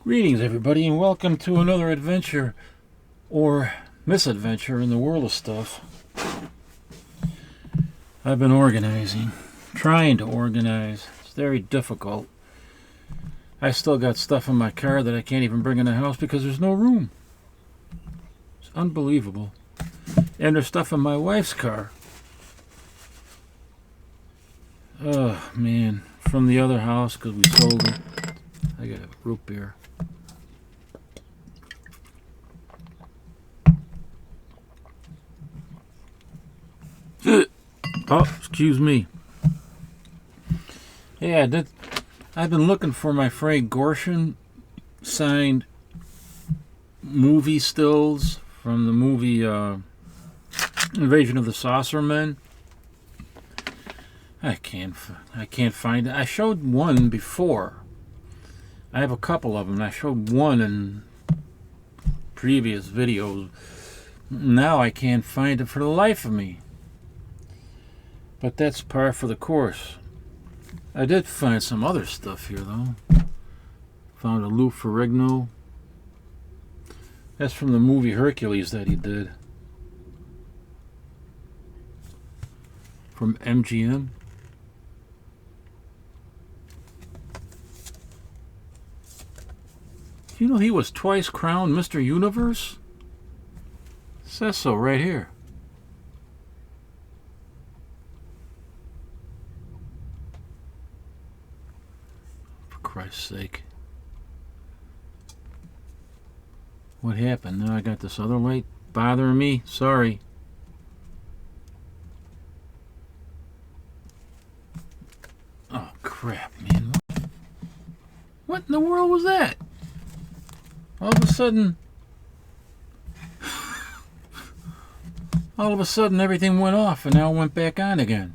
Greetings, everybody, and welcome to another adventure or misadventure in the world of stuff. I've been organizing, trying to organize. It's very difficult. I still got stuff in my car that I can't even bring in the house because there's no room. It's unbelievable. And there's stuff in my wife's car. Oh, man. From the other house because we sold it. I got a root beer. Oh, excuse me. Yeah, I've been looking for my Frank Gorshin signed movie stills from the movie Invasion of the Saucer Men. I can't find it. I showed one before. I have a couple of them. I showed one in previous videos. Now I can't find it for the life of me. But that's par for the course. I did find some other stuff here, though. Found a Lou Ferrigno. That's from the movie Hercules that he did. From MGM. You know he was twice crowned Mr. Universe? It says so right here. Christ's sake. What happened? Now I got this other light bothering me. Sorry. Oh, crap, man. What in the world was that? All of a sudden everything went off and now it went back on again.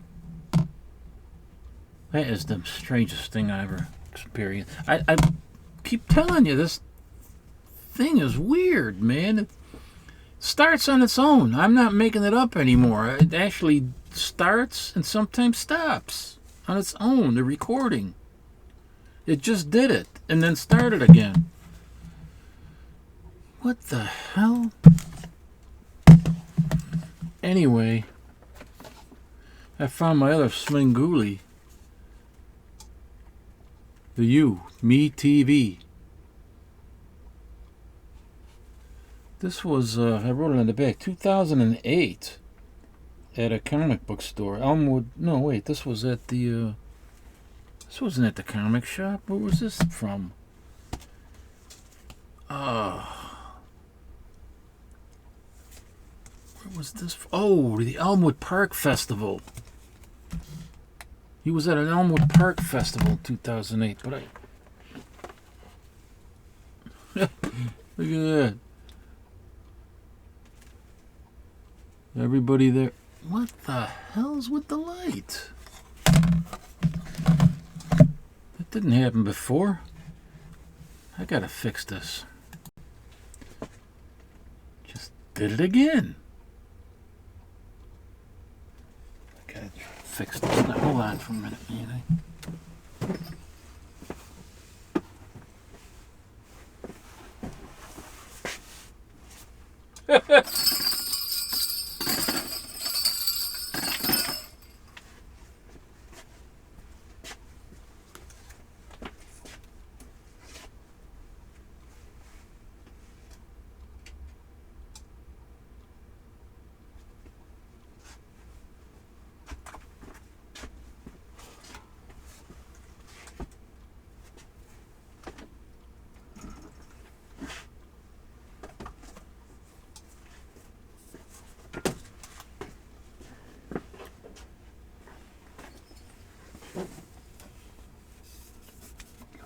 That is the strangest thing I ever experienced. I keep telling you, this thing is weird, man. It starts on its own. I'm not making it up anymore. It actually starts and sometimes stops on its own, the recording. It just did it and then started again. What the hell? Anyway, I found my other Svengoolie. The Me TV. This was, I wrote it on the back, 2008 at a comic book store. Elmwood, no wait, this was at the, this wasn't at the comic shop. Where was this from? Where was this? Oh, the Elmwood Park Festival. He was at an Elmwood Park Festival in 2008, but look at that. Everybody there. What the hell's with the light? That didn't happen before. I gotta fix this. Just did it again. Okay. Fix this. Now, hold on for a minute, man.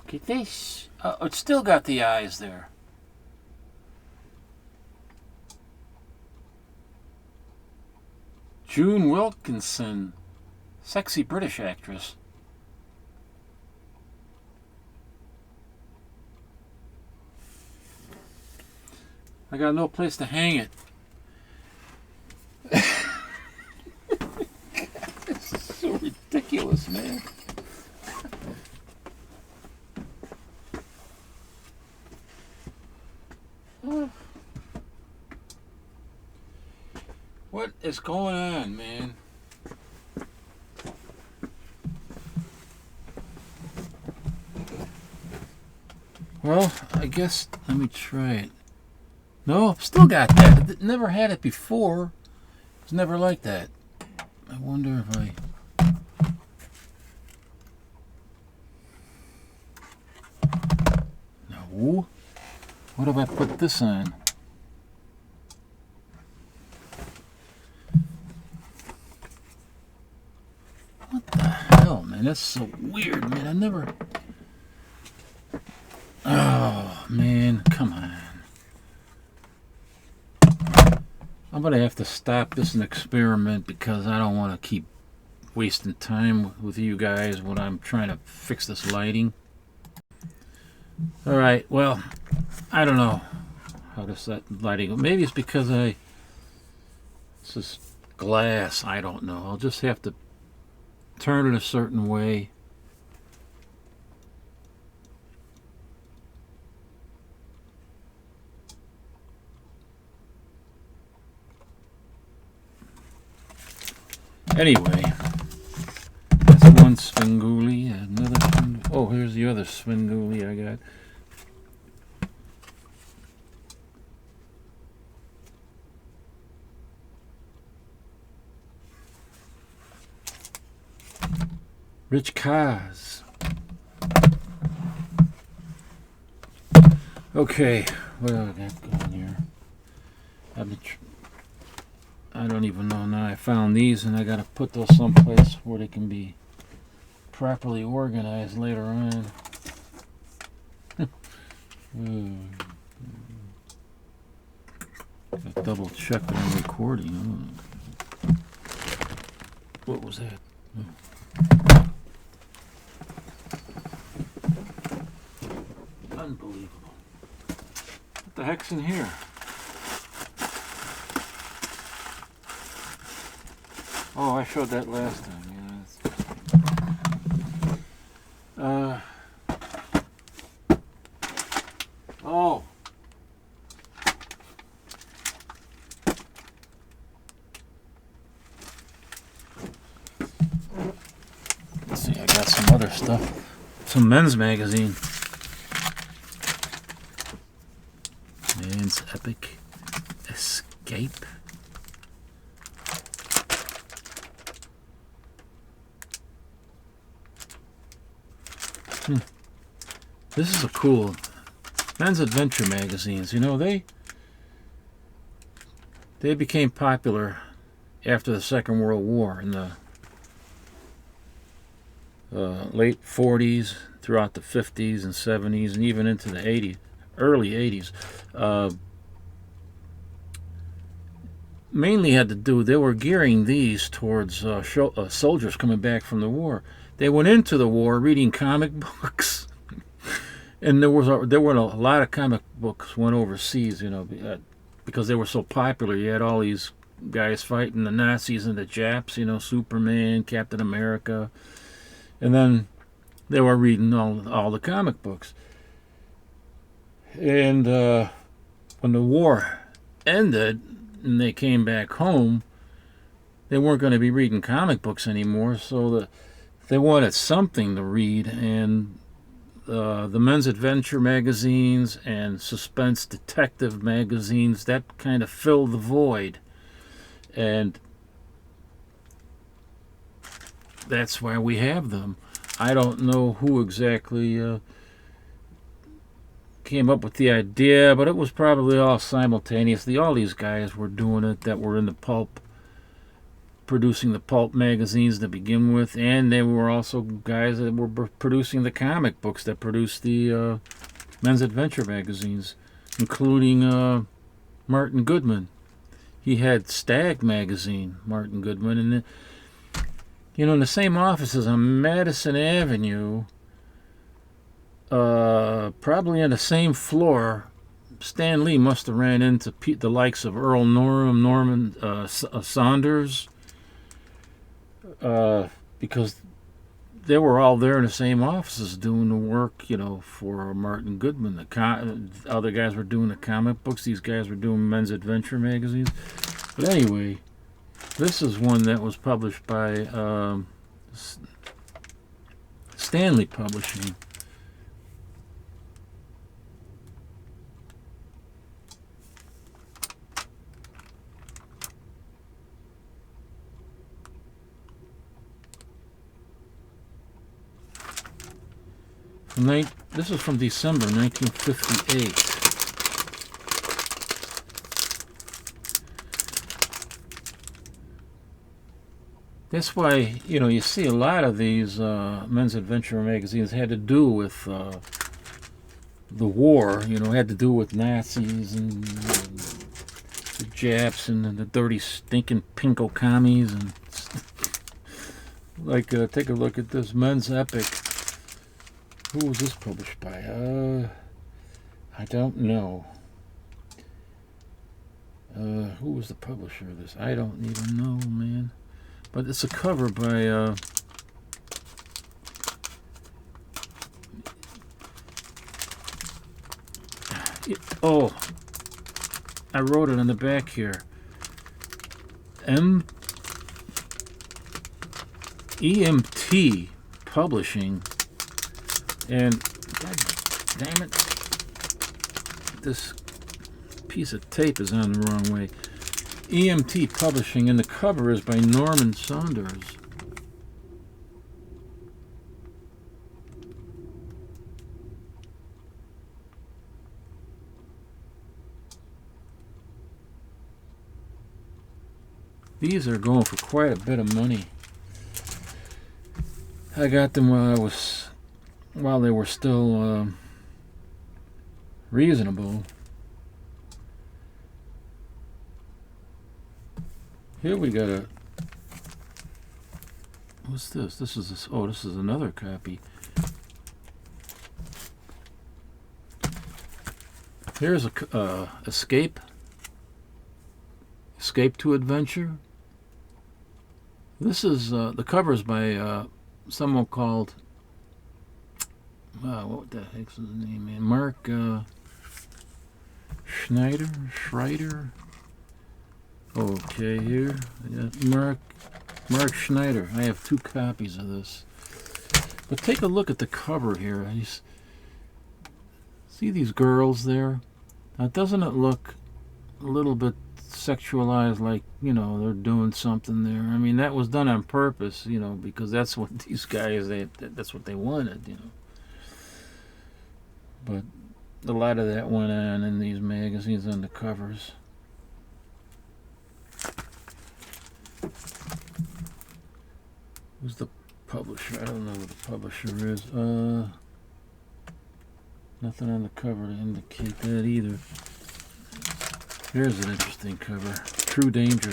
Look at this. It's still got the eyes there. June Wilkinson, sexy British actress. I got no place to hang it. This is so ridiculous, man. What is going on, man? Well, I guess let me try it. No, still got that. Never had it before. It's never like that. I wonder if I... No. What if I put this on? What the hell, man? That's so weird, man. I never... Oh, man. Come on. I'm going to have to stop this and experiment because I don't want to keep wasting time with you guys when I'm trying to fix this lighting. Alright, well, I don't know how to set lighting. Maybe it's because this is glass. I don't know. I'll just have to turn it a certain way. Anyway, that's one Svengoolie, another Svengoolie. Oh, here's the other Svengoolie I got. Rich Kaz. Okay, what do I got going here? I don't even know now. I found these and I gotta put those someplace where they can be properly organized later on. Gotta double check that I'm recording. Oh. What was that? Oh. Unbelievable. What the heck's in here? Oh, I showed that last time, yeah. Oh. Let's see, I got some other stuff. Some men's magazine. Man's Epic Escape. This is a cool men's adventure magazines. You know, they became popular after the Second World War in the late 40s, throughout the 50s and 70s, and even into the 80s, early 80s. Mainly had to do, they were gearing these towards soldiers coming back from the war. They went into the war reading comic books. And there were a lot of comic books went overseas, you know, because they were so popular. You had all these guys fighting the Nazis and the Japs, you know, Superman, Captain America, and then they were reading all the comic books. And when the war ended and they came back home, they weren't going to be reading comic books anymore, so they wanted something to read, and the men's adventure magazines and suspense detective magazines, that kind of filled the void. And that's why we have them. I don't know who exactly came up with the idea, but it was probably all simultaneously. All these guys were doing it that were in the pulp, producing the pulp magazines to begin with, and they were also guys that were producing the comic books that produced the men's adventure magazines, including Martin Goodman. He had Stag magazine, Martin Goodman, and you know, in the same offices on Madison Avenue, probably on the same floor, Stan Lee must have ran into the likes of Earl Norman Saunders, because they were all there in the same offices doing the work, you know, for Martin Goodman. The other guys were doing the comic books. These guys were doing men's adventure magazines. But anyway, this is one that was published by Stanley Publishing. This is from December 1958. That's why, you know, you see a lot of these men's adventure magazines had to do with the war, you know, had to do with Nazis and the Japs and the dirty, stinking pinko commies. And like, take a look at this Men's Epic. Who was this published by? I don't know. Who was the publisher of this? I don't even know, man. But it's a cover by oh, I wrote it on the back here. EMT Publishing. And God damn it, this piece of tape is on the wrong way. EMT Publishing, and the cover is by Norman Saunders. These are going for quite a bit of money. I got them while they were still reasonable. Here we got a. What's this? This is another copy. Here's a Escape to Adventure. This is the cover is by someone called what the heck's his name, man? Mark Schreider. Okay, here I got Mark Schneider. I have 2 copies of this. But take a look at the cover here. See these girls there? Now, doesn't it look a little bit sexualized, like, you know, they're doing something there? I mean, that was done on purpose, you know, because that's what these guys, that's what they wanted, you know. But a lot of that went on in these magazines on the covers. Who's the publisher? I don't know who the publisher is. Nothing on the cover to indicate that either. Here's an interesting cover. True Danger.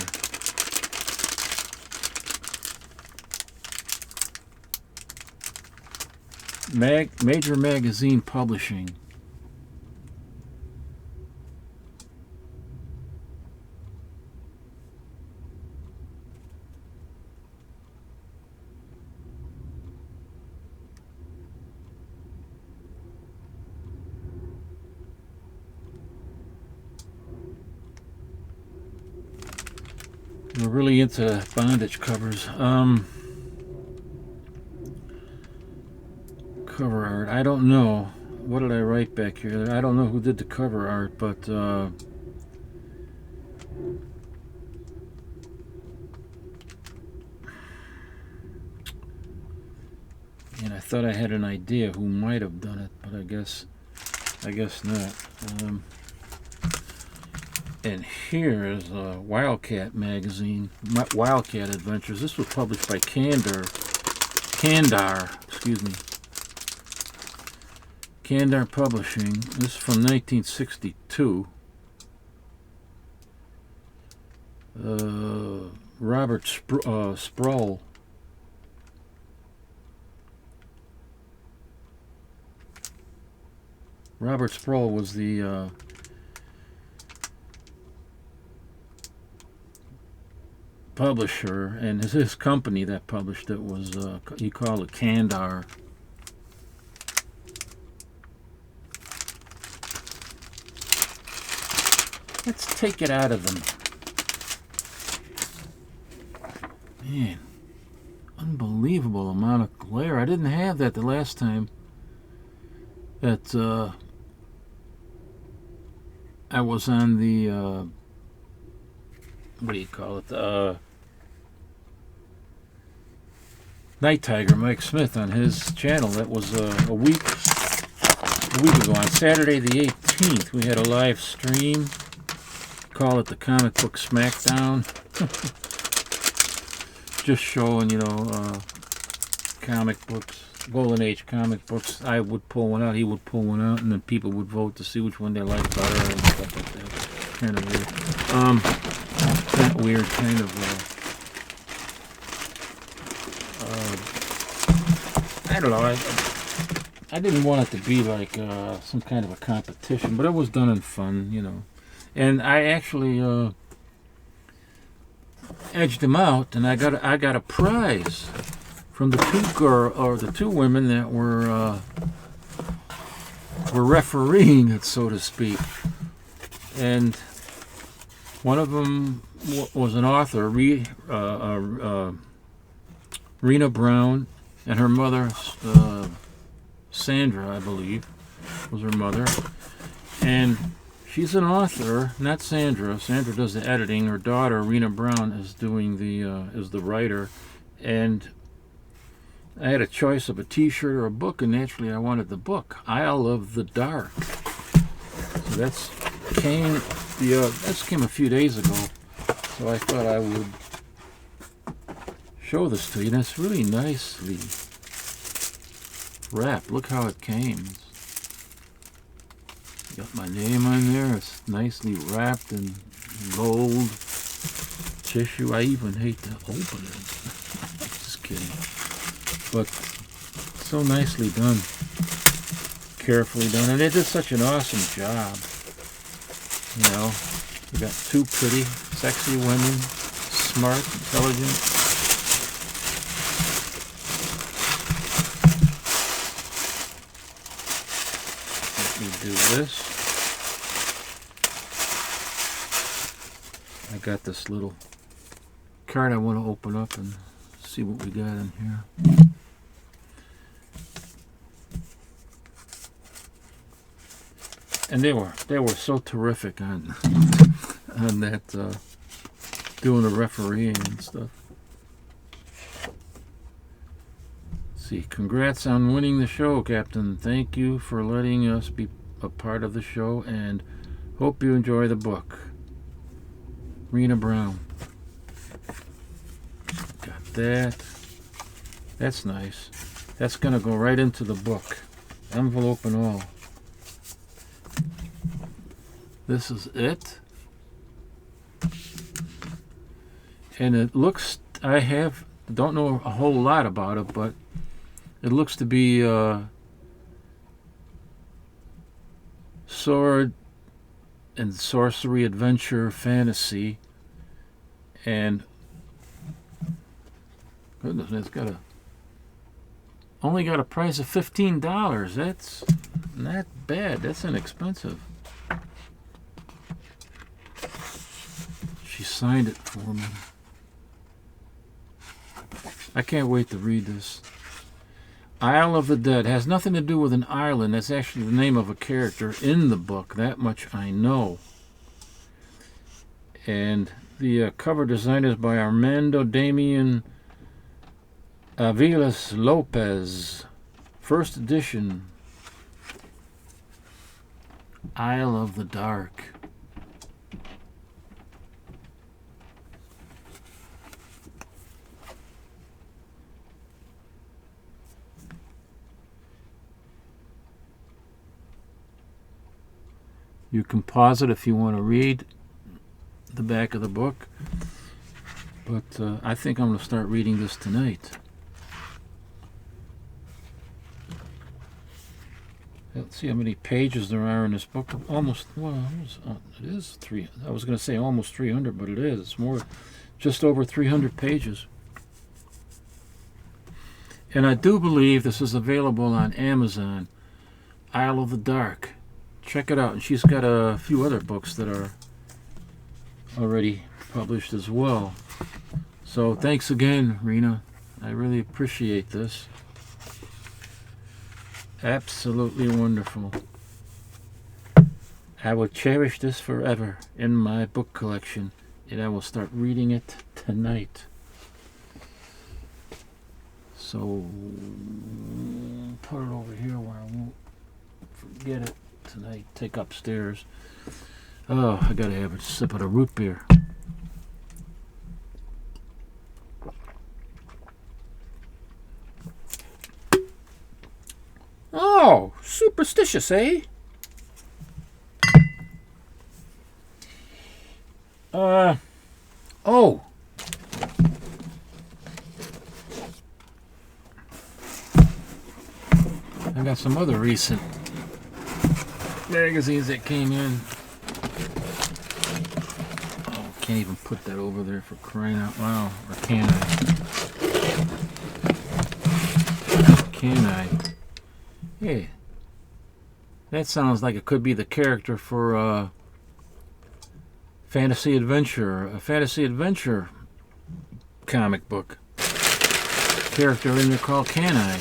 Major Magazine Publishing. We're really into Bondage covers. Cover art. I don't know. What did I write back here? I don't know who did the cover art, but and I thought I had an idea who might have done it, but I guess not. And here is Wildcat magazine, Wildcat Adventures. This was published by Kandar, excuse me. Kandar Publishing. This is from 1962. Robert Sproul. Robert Sproul was the publisher, and his company that published it was, he called it Kandar. Let's take it out of them. Man, unbelievable amount of glare. I didn't have that the last time that I was on the, what do you call it? Night Tiger, Mike Smith, on his channel. That was a week ago, on Saturday the 18th. We had a live stream. Call it the Comic Book Smackdown. Just showing, you know, comic books, Golden Age comic books. I would pull one out, he would pull one out, and then people would vote to see which one they liked better and stuff like that. Kind of weird. That weird kind of, I don't know. I didn't want it to be like some kind of a competition, but it was done in fun, you know. And I actually edged them out, and I got a prize from the two women that were refereeing it, so to speak. And one of them was an author, Rena Brown, and her mother, Sandra, I believe, was her mother. And she's an author, not Sandra. Sandra does the editing. Her daughter, Rena Brown, is doing is the writer. And I had a choice of a T-shirt or a book, and naturally I wanted the book, Isle of the Dark. So that came a few days ago. So I thought I would show this to you. And it's really nicely wrapped. Look how it came. Got my name on there. It's nicely wrapped in gold tissue. I even hate to open it. Just kidding. But so nicely done. Carefully done. And they did such an awesome job. You know, we got two pretty, sexy women. Smart, intelligent. Let me do this. I got this little card I want to open up and see what we got in here. And they were so terrific on that doing the refereeing and stuff. Let's see, congrats on winning the show, Captain. Thank you for letting us be a part of the show, and hope you enjoy the book. Rena Brown. Got that. That's nice. That's gonna go right into the book, envelope and all. This is it. And it looks, don't know a whole lot about it, but it looks to be sword and sorcery, adventure, fantasy, and goodness, it's only got a price of $15. That's not bad. That's inexpensive. She signed it for me. I can't wait to read this. Isle of the Dead has nothing to do with an island. That's actually the name of a character in the book. That much I know. And the cover design is by Armando Damian Aviles Lopez. First edition. Isle of the Dark. You can pause it if you want to read the back of the book. But I think I'm going to start reading this tonight. Let's see how many pages there are in this book. It is 3. I was going to say almost 300, but it is. It's just over 300 pages. And I do believe this is available on Amazon. Isle of the Dark. Check it out. And she's got a few other books that are already published as well. So thanks again, Rena. I really appreciate this. Absolutely wonderful. I will cherish this forever in my book collection, and I will start reading it tonight. So put it over here where I won't forget it tonight. Take upstairs. Oh, I gotta have a sip of the root beer. Oh, superstitious, eh? Oh. I got some other recent magazines that came in. Oh, can't even put that over there for crying out loud. Or can I? Can I? Hey, that sounds like it could be the character for fantasy adventure, a fantasy adventure comic book. Character in there called Can I?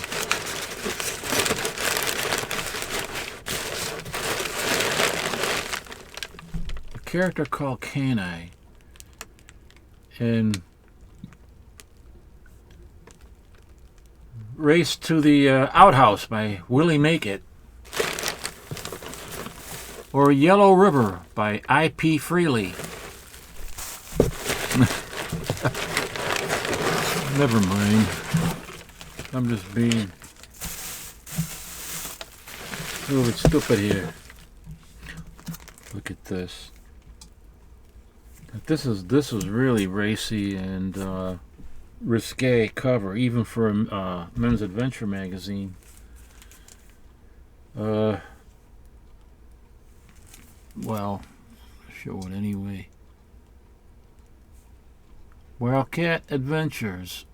A character called Can I? And Race to the Outhouse by Willie Make It. Or Yellow River by I.P. Freely. Never mind. I'm just being a little bit stupid here. Look at this. This is really racy and risque cover, even for a men's adventure magazine. Well, show it anyway. Wildcat Adventures.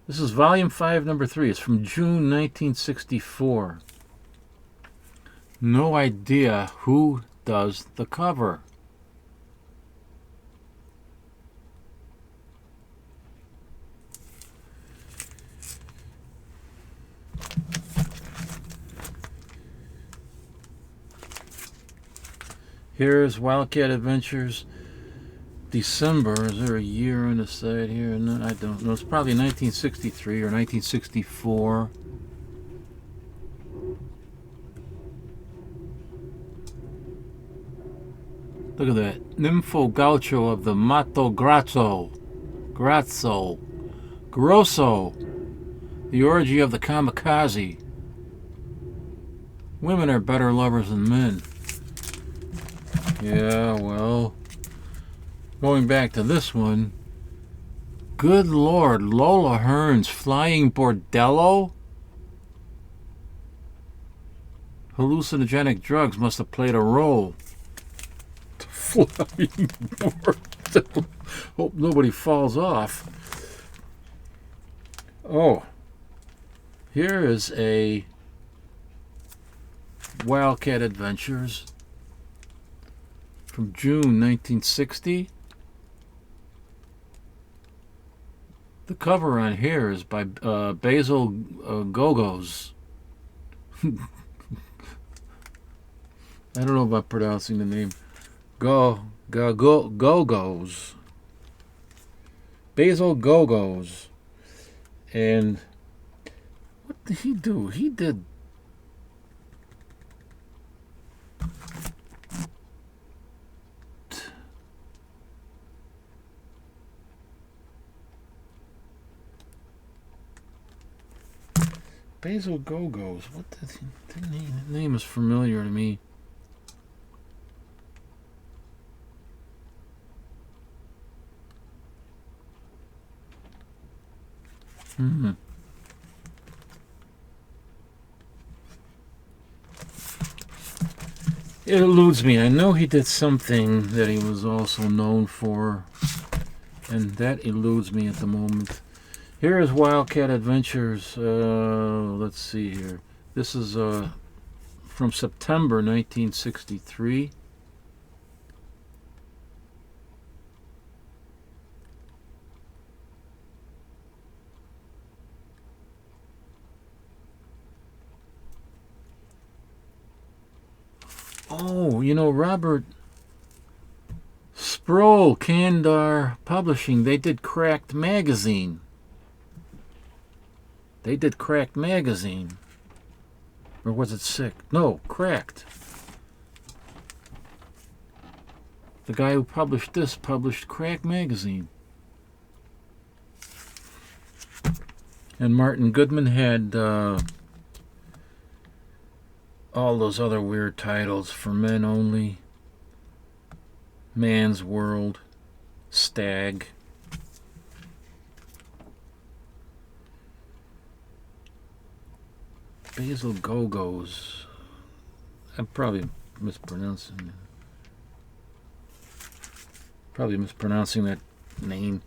This is volume 5, number 3. It's from June 1964. No idea who does the cover. Here's Wildcat Adventures, December. Is there a year on the side here? No, I don't know. It's probably 1963 or 1964. Look at that. Nympho Gaucho of the Mato Grosso. The Orgy of the Kamikaze. Women are better lovers than men. Yeah, well, going back to this one, good Lord, Lola Hearn's Flying Bordello? Hallucinogenic drugs must have played a role. Flying Bordello. Hope nobody falls off. Oh, here is a Wildcat Adventures from June 1960. The cover on here is by Basil Gogos. I don't know about pronouncing the name. Gogos. Basil Gogos. And what did he do? He did Basil Gogos. What did he? The name is familiar to me. It eludes me. I know he did something that he was also known for, and that eludes me at the moment. Here is Wildcat Adventures. Let's see here. This is from September 1963. Oh, you know, Robert Sproul, Kandar Publishing, they did Cracked Magazine. They did Cracked Magazine. Or was it Sick? No, Cracked. The guy who published this published Cracked Magazine. And Martin Goodman had all those other weird titles: For Men Only, Man's World, Stag. Basil Go-Go's. I'm probably mispronouncing that name.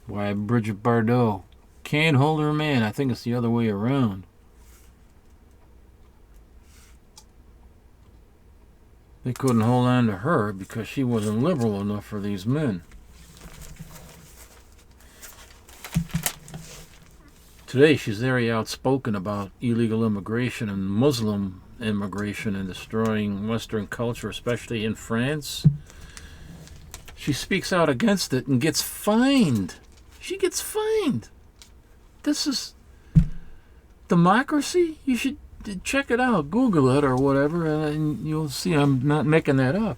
Why, Bridget Bardot. Can't hold her man. I think it's the other way around. They couldn't hold on to her because she wasn't liberal enough for these men. Today she's very outspoken about illegal immigration and Muslim immigration and destroying Western culture, especially in France. She speaks out against it and gets fined. She gets fined. This is democracy? You should check it out. Google it or whatever, and you'll see I'm not making that up.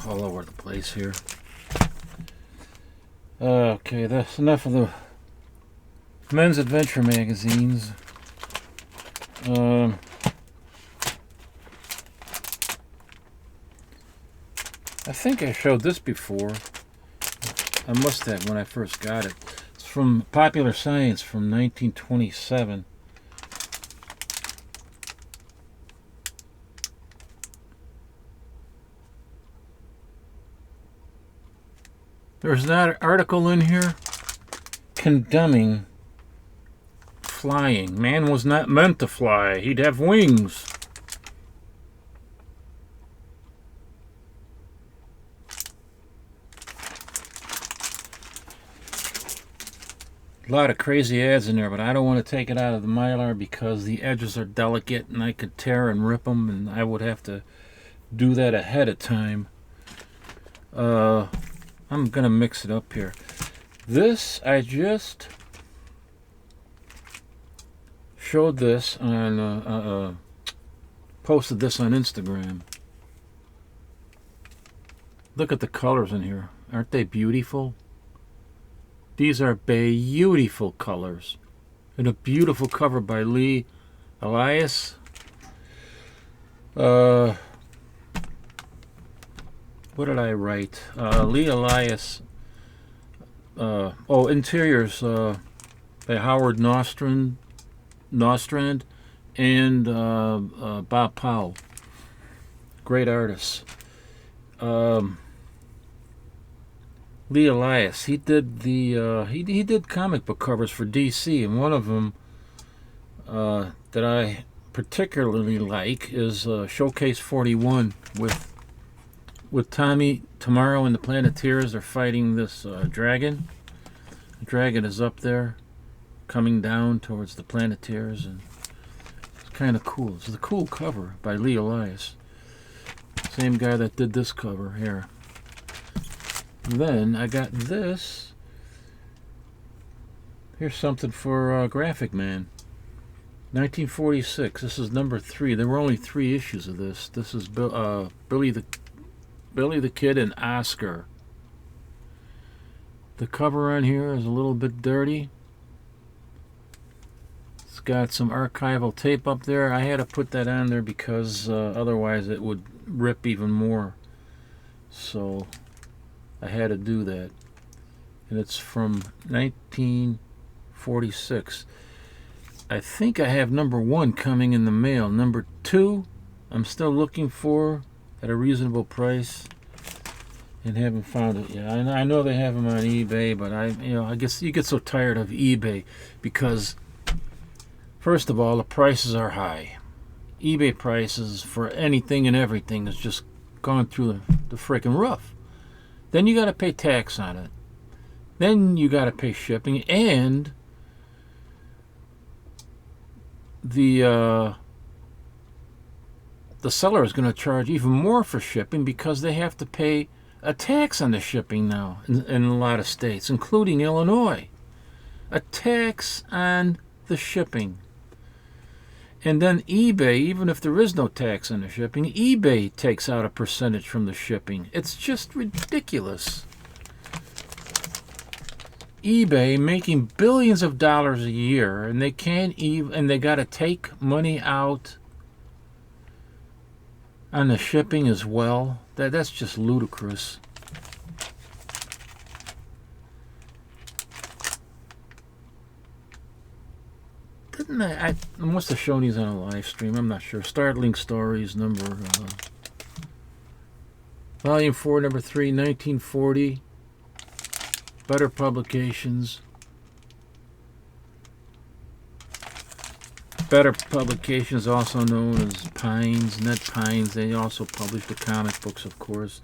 All over the place here. Okay, that's enough of the men's adventure magazines. I think I showed this before. I must have when I first got it. It's from Popular Science from 1927. There's an article in here condemning flying. Man was not meant to fly. He'd have wings. A lot of crazy ads in there, but I don't want to take it out of the Mylar because the edges are delicate and I could tear and rip them, and I would have to do that ahead of time. I'm going to mix it up here. This, I just showed this on, posted this on Instagram. Look at the colors in here. Aren't they beautiful? These are beautiful colors. And a beautiful cover by Lee Elias. What did I write? Lee Elias. Interiors by Howard Nostrand and Bob Powell. Great artists. Lee Elias. He did the he did comic book covers for DC, and one of them that I particularly like is Showcase 41 with Tommy Tomorrow and the Planeteers. Are fighting this dragon. The dragon is up there, coming down towards the Planeteers, and it's kind of cool. It's a cool cover by Lee Elias. Same guy that did this cover here. Then I got this. Here's something for Graphic Man. 1946. This is number 3. There were only 3 issues of this. This is Billy the Kid and Oscar. The cover on here is a little bit dirty. It's got some archival tape up there. I had to put that on there because otherwise it would rip even more. So I had to do that. And it's from 1946. I think I have number 1 coming in the mail. Number 2, I'm still looking for at a reasonable price and haven't found it yet. I know they have them on eBay, but I guess you get so tired of eBay because, first of all, the prices are high. eBay prices for anything and everything has just gone through the freaking roof. Then you got to pay tax on it. Then you got to pay shipping, and the seller is going to charge even more for shipping because they have to pay a tax on the shipping now in a lot of states, including Illinois. A tax on the shipping. And then eBay, even if there is no tax on the shipping, eBay takes out a percentage from the shipping. It's just ridiculous. eBay making billions of dollars a year, and they can't even, and they got to take money out on the shipping as well. That's just ludicrous. Didn't I must have shown these on a live stream. I'm not sure. Startling Stories, Volume 4, number 3, 1940. Better Publications. Better Publications, also known as Pines, Ned Pines. They also published the comic books, of course.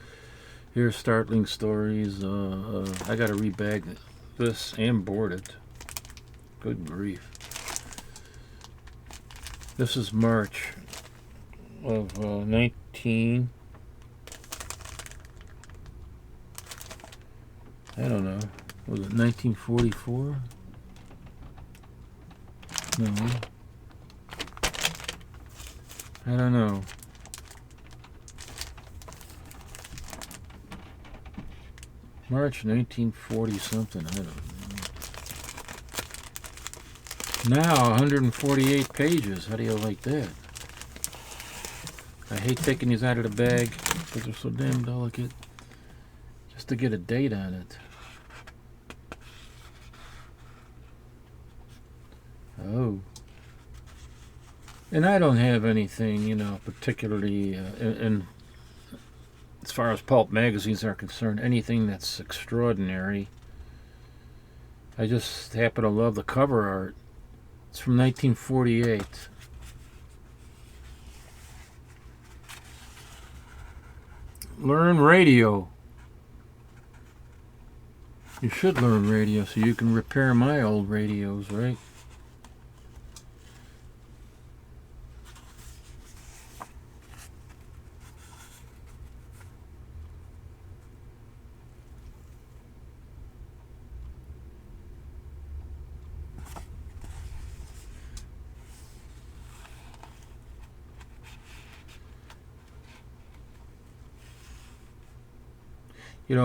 Here's Startling Stories. I got to rebag this and board it. Good grief. This is March of 19... I don't know. Was it 1944? No. I don't know. March 1940 something. I don't know. Now 148 pages. How do you like that? I hate taking these out of the bag because they're so damn delicate. Just to get a date on it. Oh. And I don't have anything, particularly in as far as pulp magazines are concerned, anything that's extraordinary. I just happen to love the cover art. It's from 1948. Learn radio. You should learn radio so you can repair my old radios, right?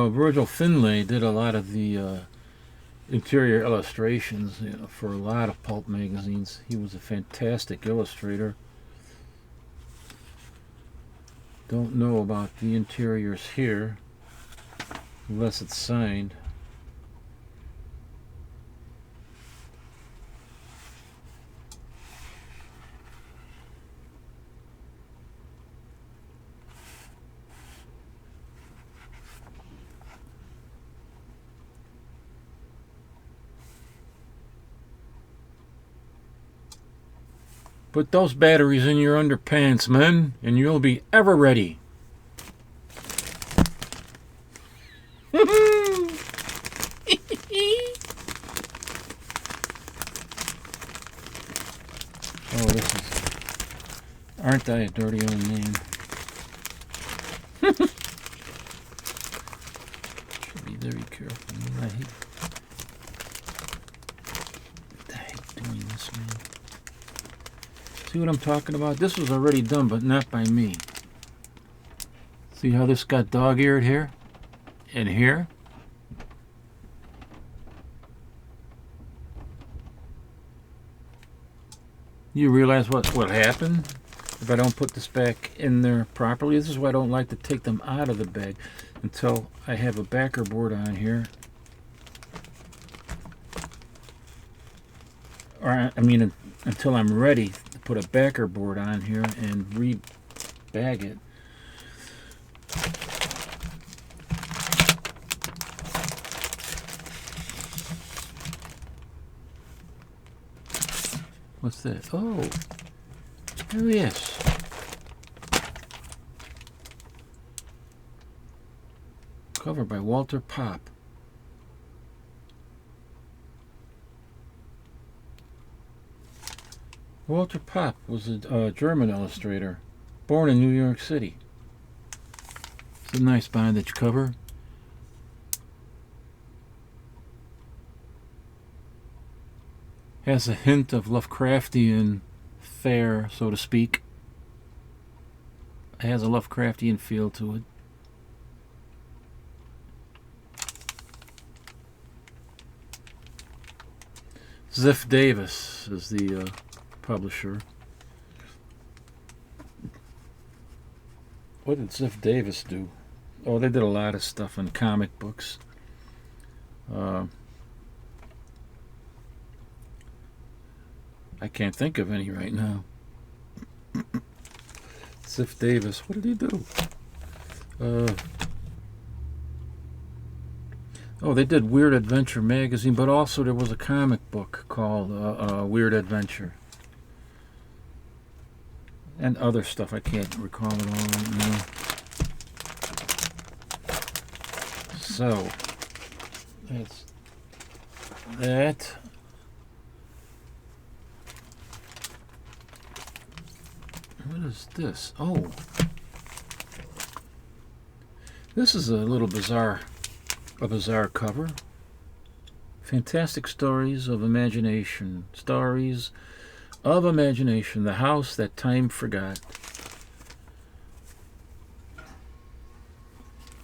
Virgil Finlay did a lot of the interior illustrations for a lot of pulp magazines. He was a fantastic illustrator. Don't know about the interiors here, unless it's signed. Put those batteries in your underpants, men, and you'll be ever ready. Oh, this is... Aren't I a dirty old man? Should be very careful. I hate doing this, man. See what I'm talking about? This was already done, but not by me. See how this got dog-eared here? And here? You realize what happened? if I don't put this back in there properly. This is why I don't like to take them out of the bag until I have a backer board on here. Or, I mean, until I'm ready to put a backer board on here and re-bag it. What's that? Oh, yes. Cover by Walter Pop. Walter Pop was a German illustrator, born in New York City. It's a nice bondage cover. Has a hint of Lovecraftian fare, so to speak. It has a Lovecraftian feel to it. Ziff Davis is the publisher. What did Ziff Davis do? Oh, they did a lot of stuff in comic books. I can't think of any right now. Ziff Davis, what did he do? Oh, they did Weird Adventure magazine, but also there was a comic book called Weird Adventure. And other stuff, I can't recall it all right now. So, that's that. What is this? Oh. This is a little bizarre cover. Fantastic Stories of Imagination. Stories of Imagination. The House That Time Forgot.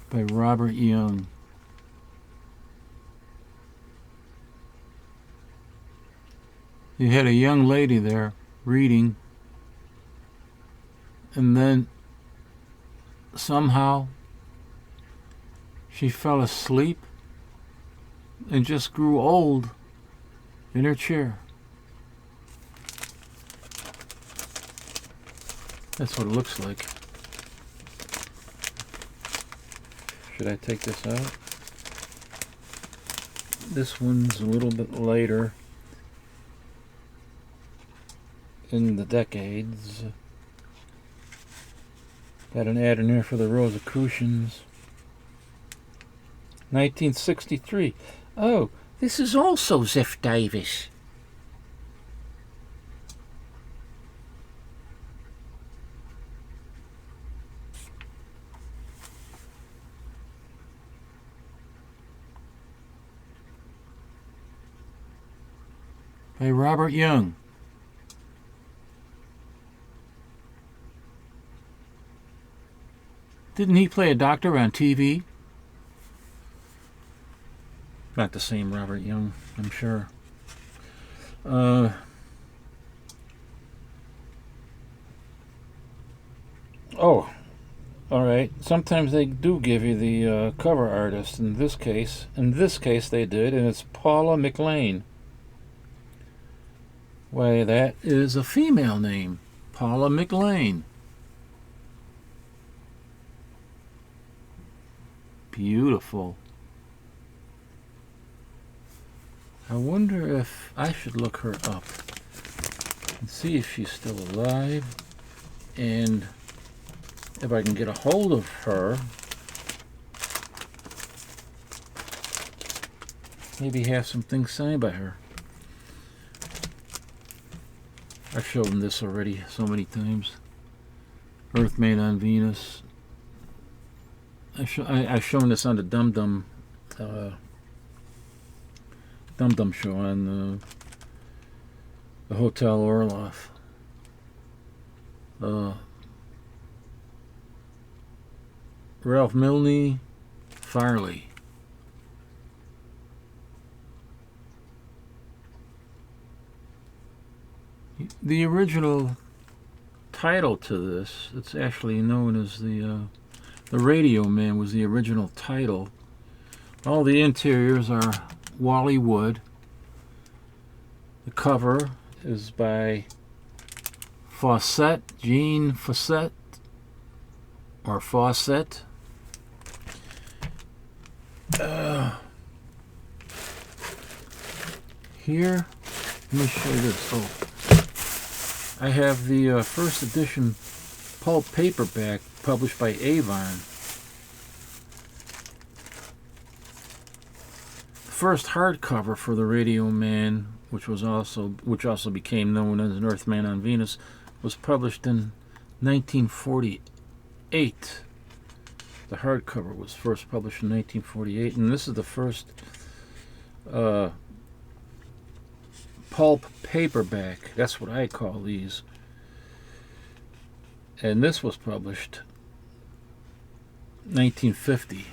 By Robert Young. You had a young lady there reading, and then somehow she fell asleep and just grew old in her chair. That's what it looks like. Should I take this out? This one's a little bit later in the decades. Got an ad in there for the Rosicrucians. 1963. Oh, this is also Ziff Davis. By Robert Young. Didn't he play a doctor on TV? Not the same Robert Young, I'm sure. Oh, all right. Sometimes they do give you the cover artist. In this case they did, and it's Paula McLean. Why, that is a female name, Paula McLean. Beautiful. I wonder if I should look her up and see if she's still alive, and if I can get a hold of her, maybe have some things signed by her. I've shown them this already so many times. Earth Made on Venus. I've shown this on the Dum Dum show on the Hotel Orloff. Ralph Milne Farley. The original title to this. It's actually known as the Radio Man was the original title. All the interiors are Wally Wood. The cover is by Fawcett, Jean Fawcett, or Fawcett. Here, let me show you this. Oh, I have the first edition pulp paperback published by Avon. The first hardcover for the Radio Man, which also became known as an Earthman on Venus, was published in 1948. The hardcover was first published in 1948, and this is the first pulp paperback. That's what I call these. And this was published 1950.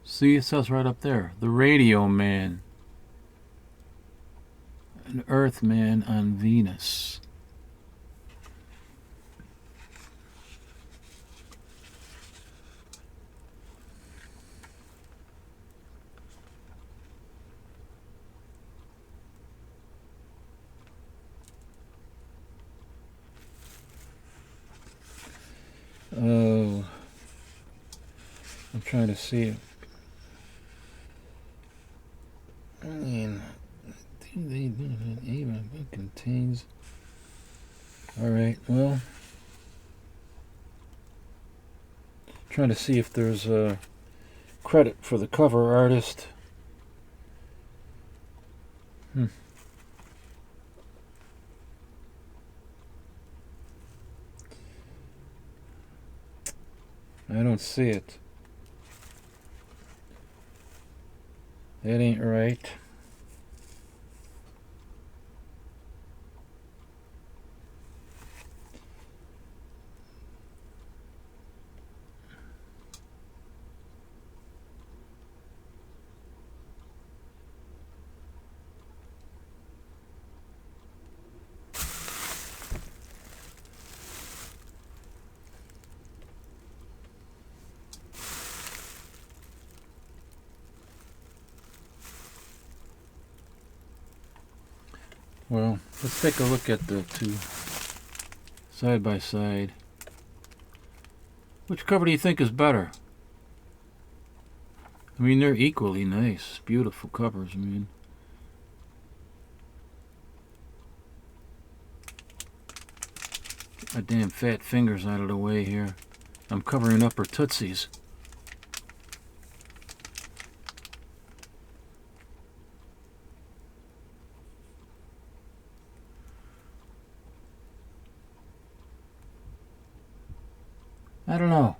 See, it says right up there, The Radio Man, an Earthman on Venus. Oh, I'm trying to see it. Avon book contains. Alright, well, trying to see if there's a credit for the cover artist. I don't see it. That ain't right. Well, let's take a look at the two side by side. Which cover do you think is better? I mean, they're equally nice, beautiful covers. I mean, get my damn fat fingers out of the way here. I'm covering up her tootsies. I don't know.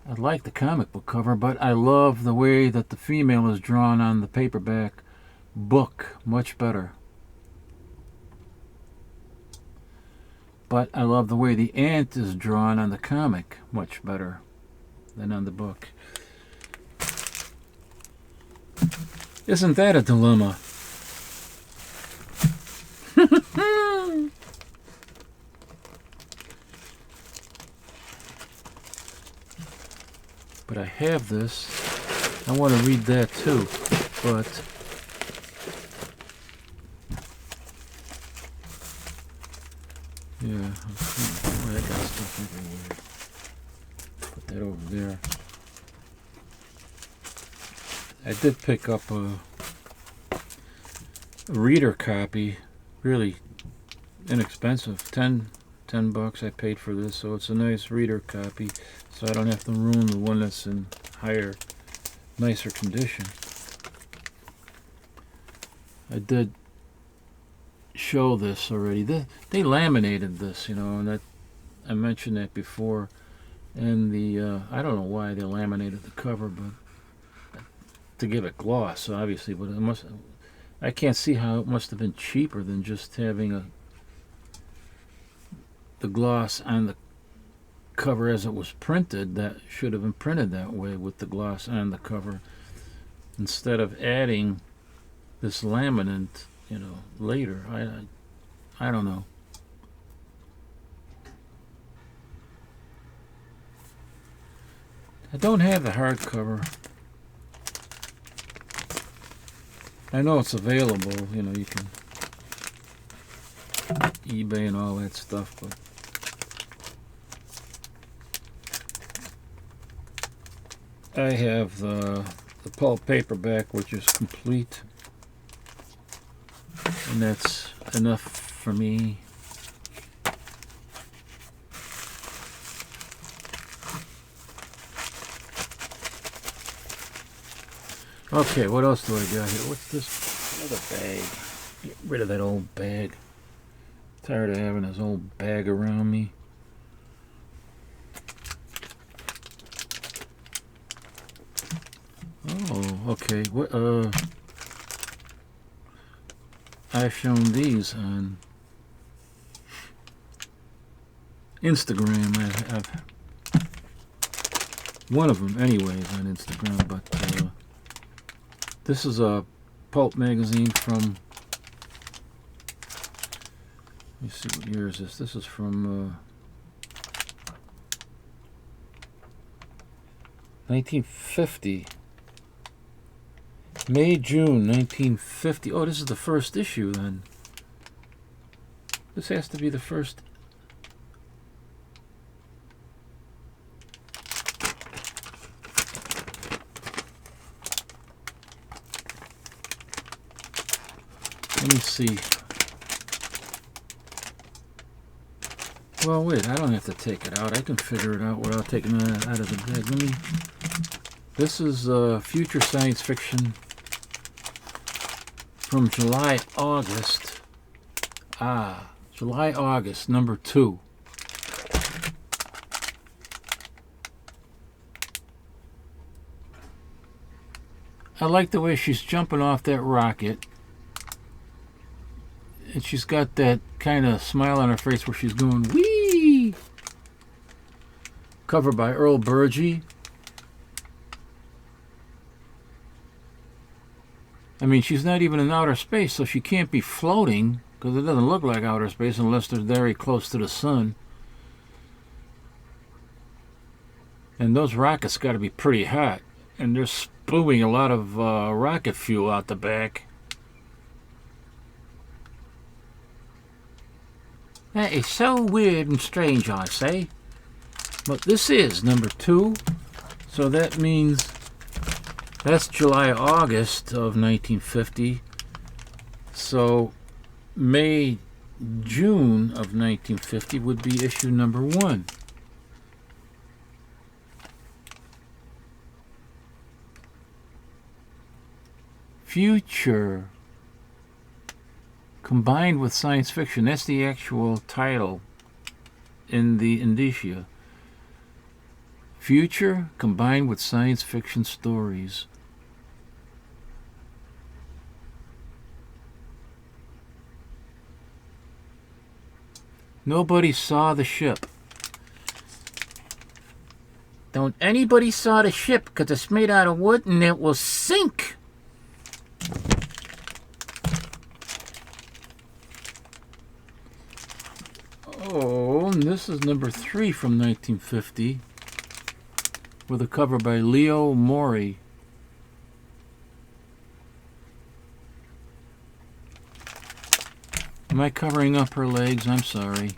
I like the comic book cover, but I love the way that the female is drawn on the paperback book. Much better. But I love the way the ant is drawn on the comic. Much better than on the book. Isn't that a dilemma? But I have this. I want to read that too, but yeah, I got stuff everywhere. Put that over there. I did pick up a reader copy, really inexpensive, 10 bucks I paid for this, so it's a nice reader copy, so I don't have to ruin the one that's in nicer condition. I did show this already. They laminated this, you know, and that I mentioned that before. And the I don't know why they laminated the cover, but to give it gloss, obviously. But I can't see how it must have been cheaper than just having the gloss on the cover as it was printed. That should have been printed that way, with the gloss on the cover, instead of adding this laminate, you know, later. I don't know. I don't have the hardcover. I know it's available, you know, you can eBay and all that stuff, but I have the pulp paperback, which is complete, and that's enough for me. Okay, what else do I got here? What's this? Another bag. Get rid of that old bag. Tired of having this old bag around me. Oh, okay. What? I've shown these on Instagram. I've one of them, anyways, on Instagram. But this is a Pulp magazine from. Let me see, what year is this? This is from 1950. May, June 1950. Oh, this is the first issue then. This has to be the first. Let me see. Well, wait, I don't have to take it out. I can figure it out without taking it out of the bag. Let me. This is future science fiction from July, August. July, August, number 2. I like the way she's jumping off that rocket. And she's got that kind of smile on her face where she's going, wee! Covered by Earl Burgee. I mean, she's not even in outer space, so she can't be floating, because it doesn't look like outer space unless they're very close to the sun. And those rockets got to be pretty hot. And they're spewing a lot of rocket fuel out the back. That is so weird and strange, I say. But this is number 2. So that means that's July, August of 1950. So May, June of 1950 would be issue number 1. Future combined with science fiction. That's the actual title in the indicia. Future combined with science fiction stories. Nobody saw the ship. Don't anybody saw the ship, because it's made out of wood and it will sink. Oh, and this is number 3 from 1950, with a cover by Leo Mori. Am I covering up her legs? I'm sorry.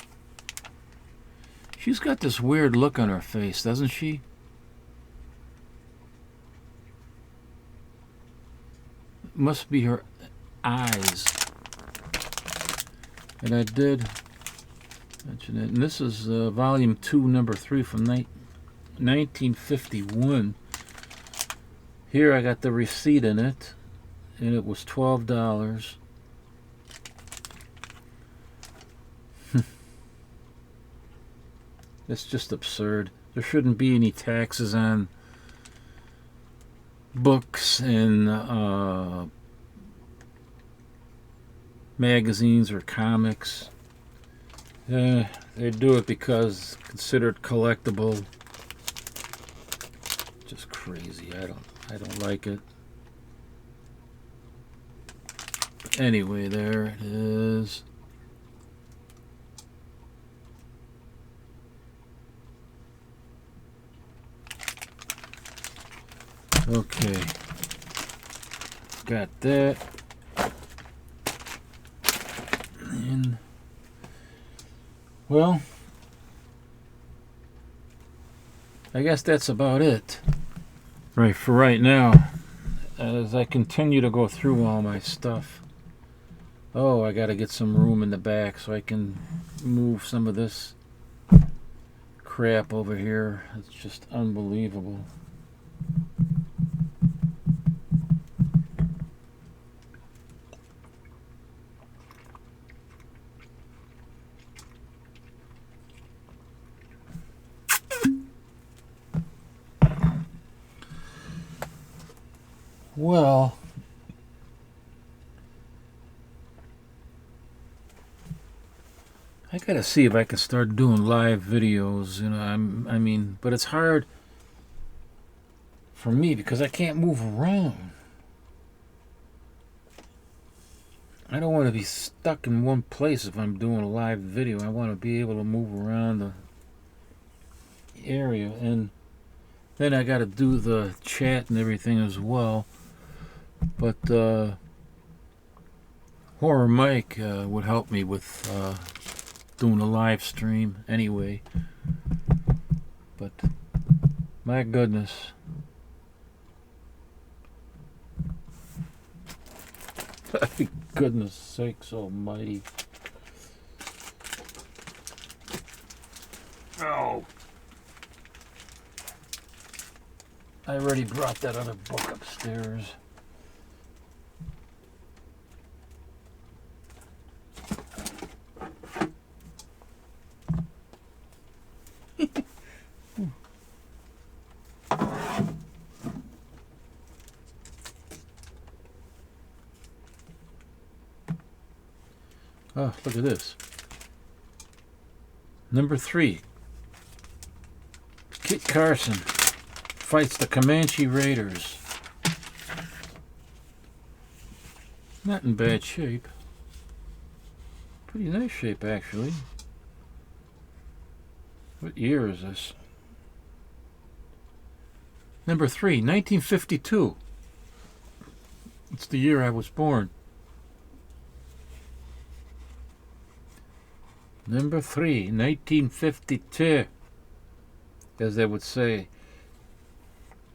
She's got this weird look on her face, doesn't she? It must be her eyes. And I did mention it. And this is volume 2, number 3 from 1951. Here I got the receipt in it, and it was $12. It's just absurd. There shouldn't be any taxes on books and magazines or comics. They do it because it's considered collectible. Just crazy. I don't like it. But anyway, there it is. Okay. Got that. And well, I guess that's about it. Right, for right now, as I continue to go through all my stuff. Oh, I gotta get some room in the back so I can move some of this crap over here. It's just unbelievable. Well, I gotta see if I can start doing live videos, you know. I mean, but it's hard for me because I can't move around. I don't want to be stuck in one place if I'm doing a live video. I want to be able to move around the area, and then I gotta do the chat and everything as well. But Horror Mike would help me with doing a live stream anyway. But my goodness, goodness sakes almighty. Oh, I already brought that other book upstairs. Oh, look at this. Number 3. Kit Carson fights the Comanche Raiders. Not in bad shape. Pretty nice shape, actually. What year is this? Number 3, 1952. It's the year I was born. Number 3, 1952, as they would say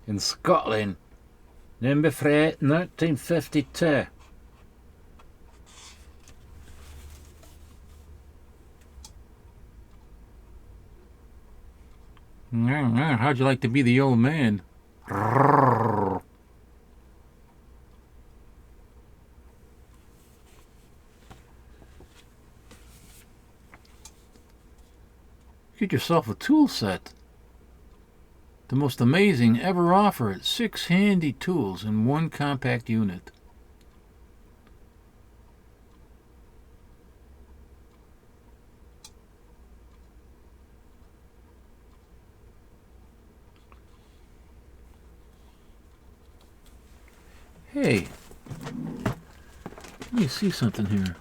in Scotland. Number 3, 1952. How'd you like to be the old man? Get yourself a tool set. The most amazing ever offered. 6 handy tools in one compact unit. Hey, let me see something here.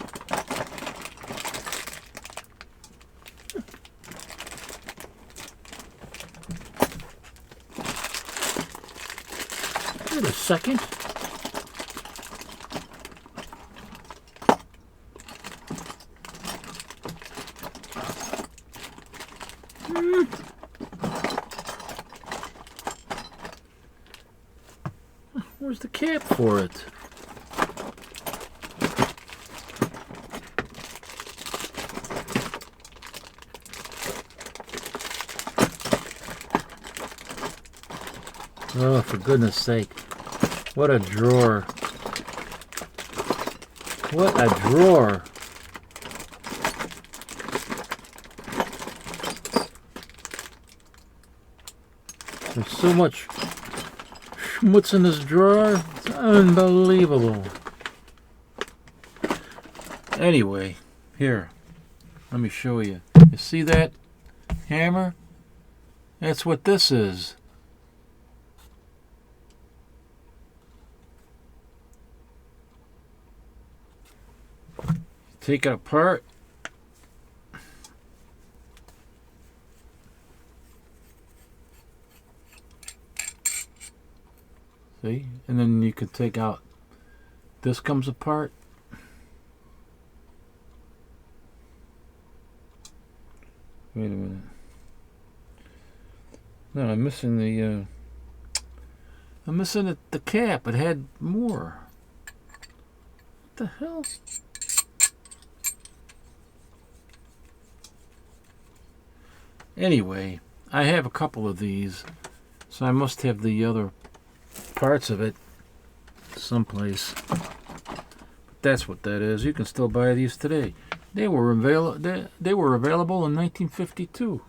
Wait a second. Where's the cap for it? Oh, for goodness sake. What a drawer. What a drawer. There's so much schmutz in this drawer. It's unbelievable. Anyway, here. Let me show you. You see that hammer? That's what this is. Take it apart. See? And then you can take out, this comes apart. Wait a minute. No, I'm missing the cap. It had more. What the hell? Anyway, I have a couple of these, so I must have the other parts of it someplace. But that's what that is. You can still buy these today. They were available in 1952.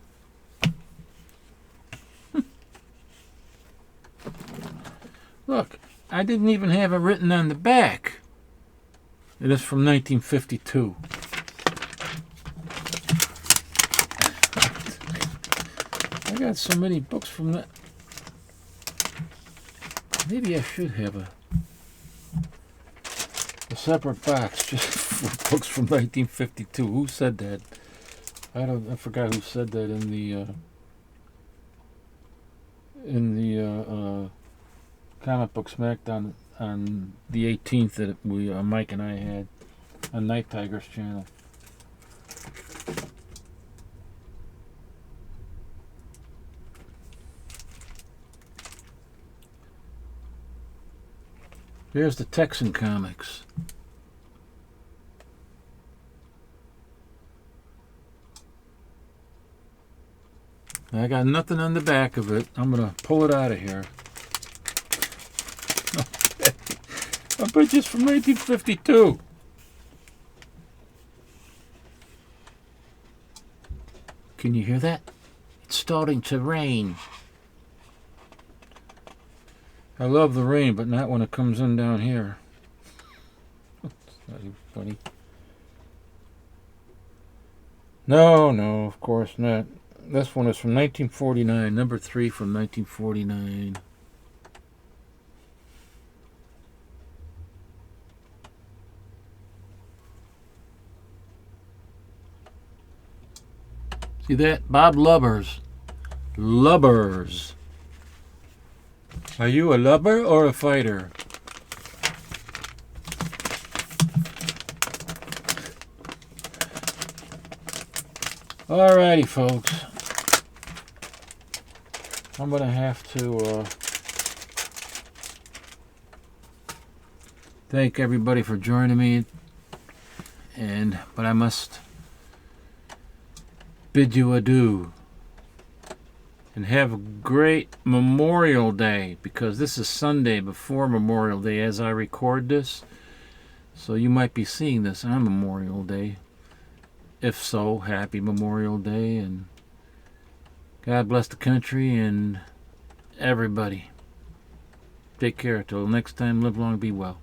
Look, I didn't even have it written on the back. It is from 1952. I got so many books from that. Maybe I should have a separate box just for books from 1952. Who said that? I forgot who said that in the comic book smackdown on the 18th that Mike and I had on Night Tiger's channel. Here's the Texan comics. I got nothing on the back of it. I'm going to pull it out of here. I bet it's from 1952. Can you hear that? It's starting to rain. I love the rain, but not when it comes in down here. That's not even funny. No, of course not. This one is from 1949, number 3 from 1949. See that? Bob Lubbers. Lubbers. Are you a lubber or a fighter? Alrighty, folks. I'm going to have to thank everybody for joining me. But I must bid you adieu. And have a great Memorial Day, because this is Sunday before Memorial Day as I record this. So you might be seeing this on Memorial Day. If so, happy Memorial Day, and God bless the country and everybody. Take care. Till next time, live long, be well.